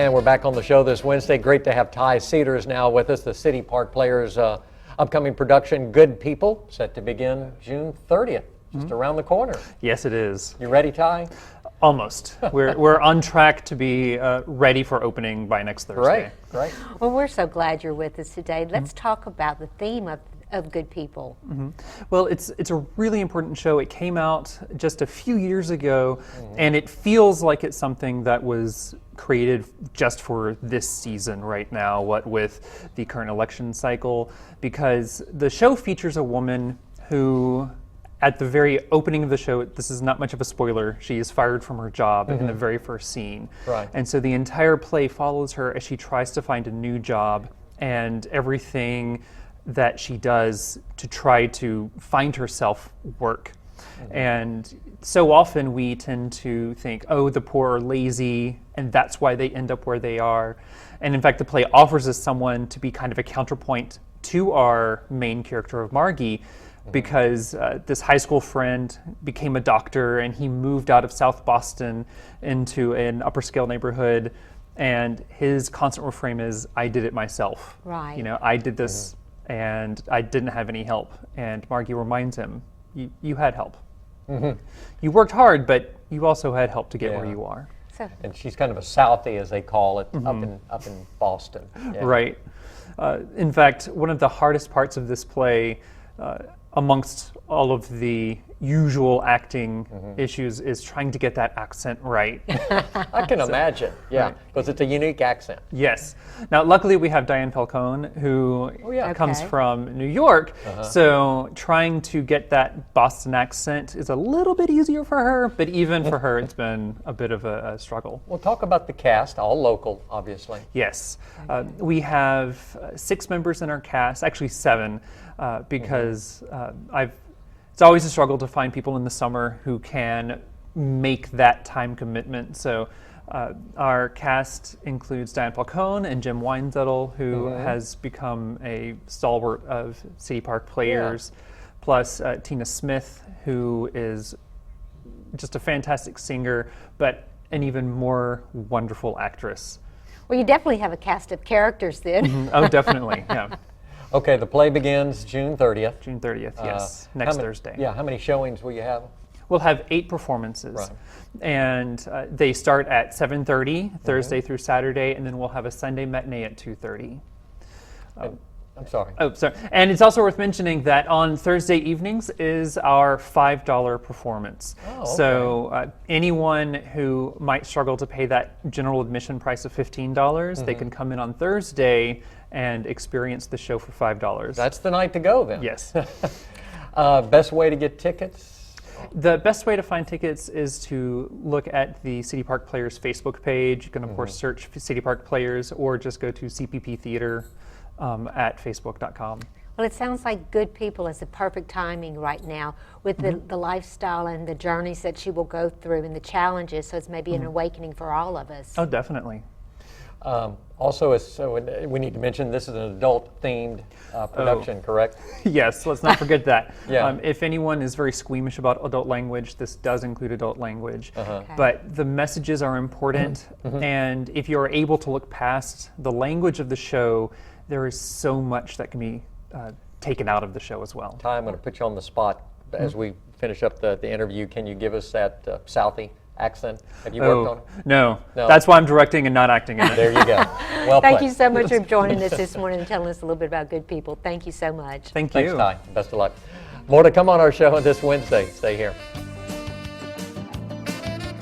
And we're back on the show this Wednesday. Great to have Ty Cedars now with us, the City Park Players' upcoming production, Good People, set to begin June 30th, just around the corner. Yes, it is. You ready, Ty? Almost. We're on track to be ready for opening by next Thursday. Great. Well, we're so glad you're with us today. Let's talk about the theme of Good People. Well, it's a really important show. It came out just a few years ago, and it feels like it's something that was created just for this season right now, what with the current election cycle, because the show features a woman who, at the very opening of the show, this is not much of a spoiler, she is fired from her job in the very first scene. Right. And so the entire play follows her as she tries to find a new job, and everything that she does to try to find herself work. And so often we tend to think, oh, the poor are lazy, and that's why they end up where they are. And in fact, the play offers us someone to be kind of a counterpoint to our main character of Margie, because this high school friend became a doctor, and he moved out of South Boston into an upper scale neighborhood, and his constant refrain is, I did it myself. Right. You know, I did this and I didn't have any help. And Margie reminds him, you had help. You worked hard, but you also had help to get where you are. So, And she's kind of a Southie, as they call it, up in Boston. Yeah. Right. In fact, one of the hardest parts of this play, amongst all of the usual acting issues, is trying to get that accent right. I can imagine, right. because it's a unique accent. Yes. Now, luckily, we have Diane Falcone, who comes from New York, so trying to get that Boston accent is a little bit easier for her, but even for her, it's been a bit of a struggle. We'll talk about the cast, all local, obviously. Yes. We have 6 members in our cast, actually 7, because it's always a struggle to find people in the summer who can make that time commitment. So our cast includes Diane Falcone and Jim Weinzettel, who has become a stalwart of City Park Players, plus Tina Smith, who is just a fantastic singer, but an even more wonderful actress. well, you definitely have a cast of characters then. Oh, definitely, yeah. Okay, the play begins June 30th. June 30th, yes, next Thursday. Yeah, how many showings will you have? We'll have 8 performances, Right. and they start at 7:30 Thursday through Saturday, and then we'll have a Sunday matinee at 2:30. I'm sorry. Oh, sorry. And it's also worth mentioning that on Thursday evenings is our $5 performance. Oh, okay. So anyone who might struggle to pay that general admission price of $15, they can come in on Thursday and experience the show for $5. That's the night to go then. Yes. Best way to get tickets? The best way to find tickets is to look at the City Park Players Facebook page. You can, of course, search City Park Players, or just go to CPP Theater at facebook.com. Well, it sounds like Good People is the perfect timing right now with the lifestyle and the journeys that she will go through and the challenges, so it's maybe an awakening for all of us. Oh, definitely. Also, we need to mention this is an adult-themed production, correct? Yes, let's not forget that. Yeah. If anyone is very squeamish about adult language, this does include adult language. Okay. But the messages are important, and if you're able to look past the language of the show, there is so much that can be taken out of the show as well. Ty, I'm going to put you on the spot as we finish up the interview. Can you give us that Southie accent? Have you worked on it? No. No. That's why I'm directing and not acting in it. There you go. Well Thank played. you so much for joining us this morning and telling us a little bit about Good People. Thank you so much. Thank you. Thanks, Ty. Best of luck. More to come on our show this Wednesday. Stay here.